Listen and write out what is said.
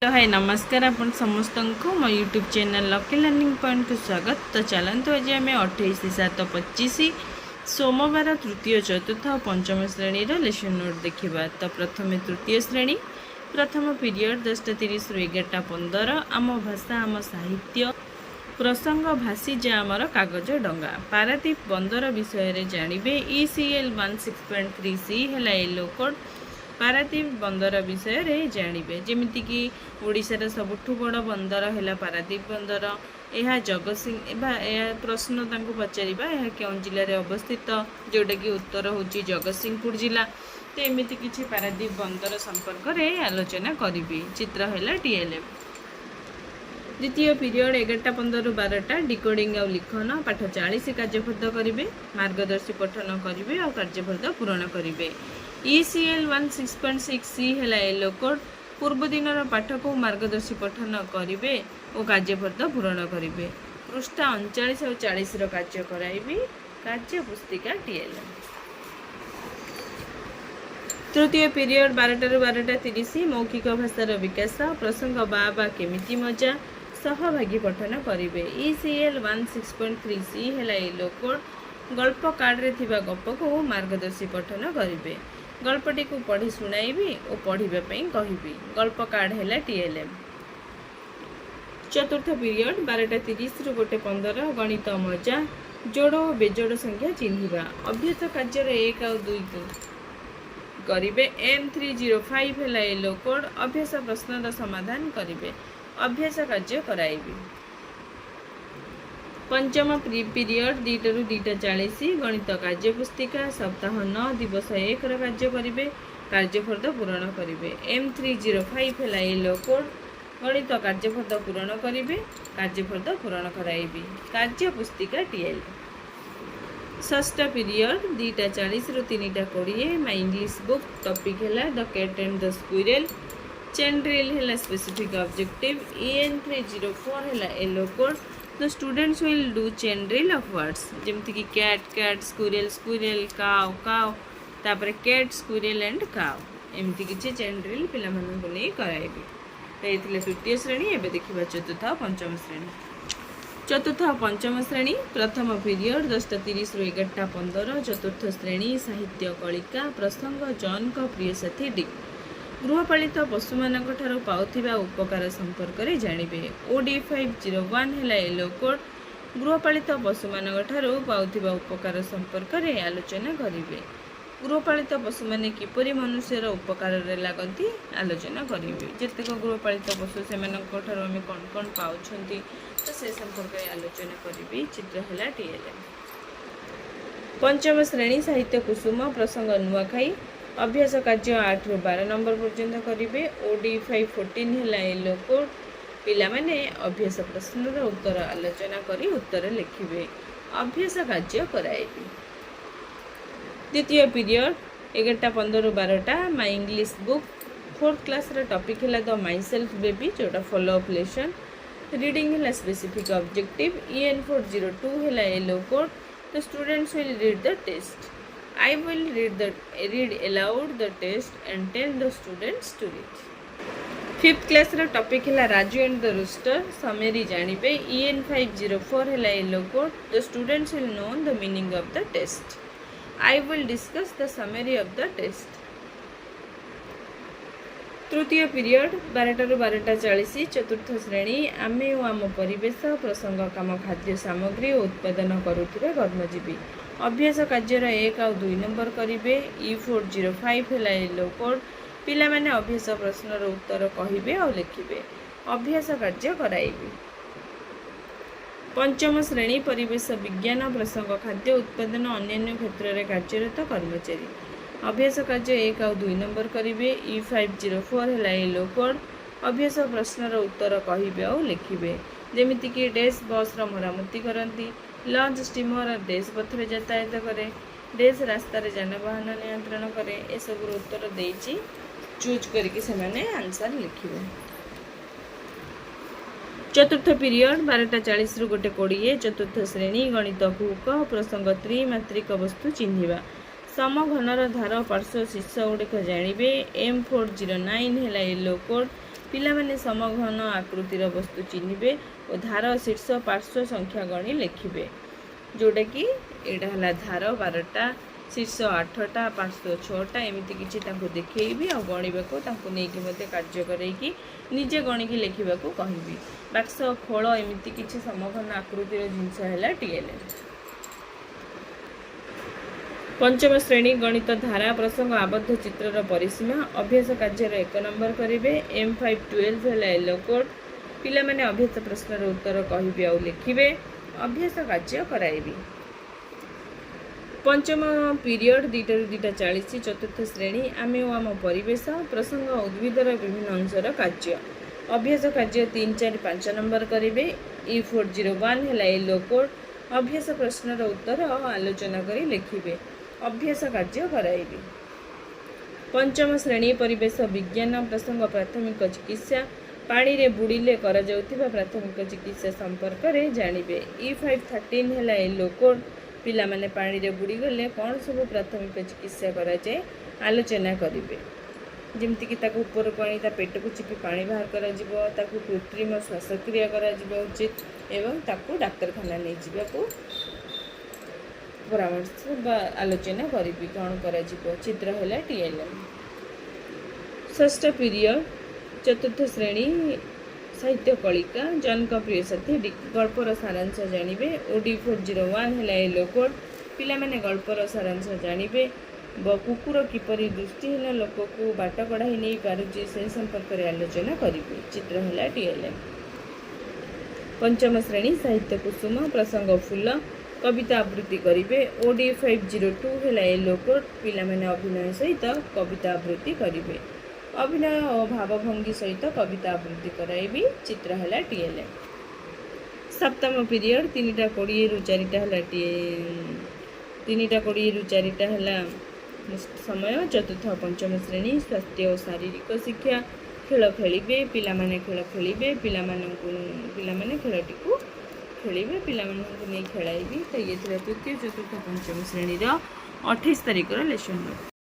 Hello hi नमस्कार आपण समस्त को मो YouTube channel lucky learning point को स्वागत। तो चलते आज आम 28/7/25 सोमवार तृतीय चतुर्थ और पंचम श्रेणी लेसन नोट देखा। तो प्रथम तृतीय श्रेणी प्रथम पीरियड 10:30 रु 11:15 आम भाषा आम साहित्य प्रसंग भाषी जे आमर कागज डंगा पारादीप बंदर विषय जानवे। ECL 16.3C है येलो कोड पारादीप बंदर विषय रे जानवे। जमीक ओडिशार सबुठु बड़ बंदर है पारादीप बंदर। यह जगतसिंह प्रश्न पचारिबा यह केउं जिले में अवस्थित जोटा कि उत्तर होची जगतसिंहपुर जिला। तो एमती किसी पारादीप बंदर संपर्क में आलोचना करी। चित्र है TLM। द्वितीय पीरियड 11:15 रु 12 डिकोडिंग और लिखन पाठ 40 कार्यफर्द करेंगे। मार्गदर्शी पठन करेंगे और कार्यफर्द पूरण करेंगे। ECL 16.6C है येलो कोड पूर्व दिन पाठ को मार्गदर्शी पठन करेंगे और कार्यफर्द पूरण करेंगे। पृष्ठा 39 और 40 कार्य कराइबी। कार्य पुस्तिका TLM। तृतीय पीरियड 12 रु 12:30 मौखिक भाषार विकास प्रसंग बाबा केमिति मजा सहभागी पठन करेंगे। ECL 16.3C है येलो कोड गल्प कार्ड रे थिबा गप को मार्गदर्शी पठन करेंगे। गल्पटी को पढ़ी शुणाइबी और पढ़ाई कहबी। गल्प कार्ड है TLM। चतुर्थ पीरियड 12:30 रु 1:15 गणित मजा जोड़ और बेजोड़ संख्या चिन्हिबा। अभ्यास कार्य 1 और 2 को करेंगे। M305 है येलो कोड अभ्यास प्रश्नर समाधान करेंगे। अभ्यास कार्य कराइबी। पंचम पीरियड 2 रु 2:40 गणित कार्य पुस्तिका सप्ताह 9 दिवस 1 कार्य करेंगे। कार्यफर्द पूरण करेंगे। M305 है येलो कोड गणित कार्यफर्द पूरण करेंगे। कार्यफर्द पूरण कराइबी। कार्य पुस्तिका TLM। षष्ठ पीरियड 2:40 रु 3:20 माय इंग्लिश बुक टॉपिक है the cat and the squirrel. Chain drill है स्पेसिफिक ऑब्जेक्टिव। EN304 है yellow code the students will do chain drill of words जमती कि cat cat squirrel squirrel cow cow तापर cat squirrel and cow एमती किसी chain drill पिला मानन को नहीं कराइबी। तो ये तृतीय श्रेणी। एबे देखिबा चतुर्थ और पंचम श्रेणी। चतुर्थ और पंचम श्रेणी प्रथम पीरियड 10:30 रु 11:15 चतुर्थ श्रेणी साहित्य कलिका प्रसंग जॉन का प्रिय साथी डिक गृहपालित पशु मानक ठारो पाउथिबा उपकार संपर्क में जानवे। OD 501 है येलो कोड गृहपालित पशु मानक ठारो पाउथिबा उपकार संपर्क में आलोचना करेंगे। गृहपालित पशु माने किपरि मनुष्यर उपकार रे लागती आलोचना करेंगे। जेतेक गृहपालित पशु से ठारो आमे कौन कौन पाउछंती तो से संपर्क में आलोचना करेंगे। चित्र है TLM। पंचम श्रेणी साहित्य कुसुम प्रसंग नुआखाई अभ्यास कार्य 8 रु 12 नंबर पर्यंत करेंगे। OD 514 है येलो कोड पिला माने अभ्यास प्रश्नर उत्तर आलोचना करी उत्तर लिखिबे। अभ्यास कार्य कराइबे। द्वितीय पीरियड 11:15 रु 12 my English book 4th class topic है द माई सेल्फ बेबी जोटा फॉलो अप लेसन। रीडिंग है स्पेसिफिक ऑब्जेक्टिव। EN402 है yellow code the students will read the test. I will read aloud the test and tell the students to read. 5th class रा topic है Raju and the rooster summary जानवे। EN504 है yellow code the students will know the meaning of the test. I will discuss the summary of the test. तृतीय period 12 रु 12:40 चतुर्थ श्रेणी आमे और आम परिवेश प्रसंग काम खाद्य सामग्री और उत्पादन करुथिबे कर्मजीवी। अभ्यास कार्य 1 और 2 नंबर करेंगे। E405 है येलो कोड पिला माने अभ्यास प्रश्नर उत्तर कहिबे और लिखिबे। अभ्यास कार्य कराइबे। पंचम श्रेणी परिवेश विज्ञान प्रसंग खाद्य उत्पादन अन्य क्षेत्र में कार्यरत कर्मचारी। अभ्यास कार्य 1 और 2 नंबर करेंगे। E504 है येलो कोड अभ्यास प्रश्नर उत्तर कहिबे और लिखिबे। जेमिति कि डेस बस मरामती करती लॉन्च स्टीमर देश पथर यातायात करे देश रास्तार जानवाहन नियंत्रण करे ए सब उत्तर देछि चूज करके से माने आंसर लिखिबे। चतुर्थ पीरियड 12:40 रु 1:20 चतुर्थ श्रेणी गणित कुक प्रसंग त्रिमात्रिक वस्तु चिन्हिबा। समघनर धार पार्श्व शीर्ष गुड़िक जानवे। M409 है येलो कोड पिलामाने समघन आकृतिर वस्तु चिन्हिबे और धार शीर्ष पार्श्व संख्या गणी लिखिबे जोटा कि एटा हला धार 12टा शीर्ष 8टा पार्श्व 6टा एमती किछि तांको देखैबी आ गणिबाको तांको नेकी मते कार्य करैकी निजे गणिकी लिखिबाको कहिबी बाक्स खोल एमती किछि समघन आकृतिर जिंस हला टीएलएम। पंचम श्रेणी गणित धारा प्रसंग आबद्ध चित्रर परिसीमा अभ्यास कार्यर 1 नंबर करेंगे। M512 है येलो कोड पिला माने अभ्यास प्रश्नर उत्तर कहिबे आ लिखिबे अभ्यास कार्य कराइबी। पंचम पीरियड 2:40 चतुर्थ श्रेणी आमे ओ आम परिवेश प्रसंग उद्भिदर विभिन्न अंशर कार्य अभ्यास कार्य 3, 4, 5 नंबर करेंगे। E401 है येलो कोड अभ्यास प्रश्नर उत्तर आलोचना करी लिखिबे अभ्यास कार्य कराइबी। पंचम श्रेणी परिवेश विज्ञान प्रसंग प्राथमिक चिकित्सा पानी रे बुड़ीले करा जाउथिबा प्राथमिक चिकित्सा संपर्क रे जानिबे। E513 है येलो कोड पिला माने पानी रे बुड़ी गले कौन सब प्राथमिक चिकित्सा करा जाए आलोचना करिवे जेमति कि ताको ऊपर को आनी ता पेट को चिपी पानी बाहर करा जिवो ताको कृत्रिम श्वासक्रिया करा जिवो उचित एवं ताको डाक्तरखाना नै जिबा को परामर्श बा आलोचना करिबी कौन करा जिवो चित्र हैला टीएलएम। षष्ठ पीरियड चतुर्थ श्रेणी साहित्य कलिका जनक प्रिय साथी गल्पर सारांश जानिबे। OD401 है येलो कोड पिला माने गल्पर सारांश जानिबे कुकुर किपरि दृष्टिहीन लोक को बाट कढ़ाई नहीं पारुची से संपर्क में आलोचना करिबे चित्र हैला टीएलएम। पंचम श्रेणी साहित्य कुसुम प्रसंग फूल कविता आवृत्ति करिबे। OD502 है येलो कोड पिला माने अभिनय सहित कविता आवृत्ति करिबे अभिनय और भावभंगी सहित कविता आवृत्ति कराइबी चित्र हैला टीएलएम। सप्तम पीरियड 3:20 रु 4टा हैला 3:20 रु 4टा हैला समय। चतुर्थ पंचम श्रेणी स्वास्थ्य और शारीरिक शिक्षा खेल खेलिबे पिला माने खेल खेलिबे पिला माने खेलटी को खेलिबे पिला मानकु नै खेलाइबी। तो ये तृतीय चतुर्थ पंचम श्रेणी 28 तारिख लेसन।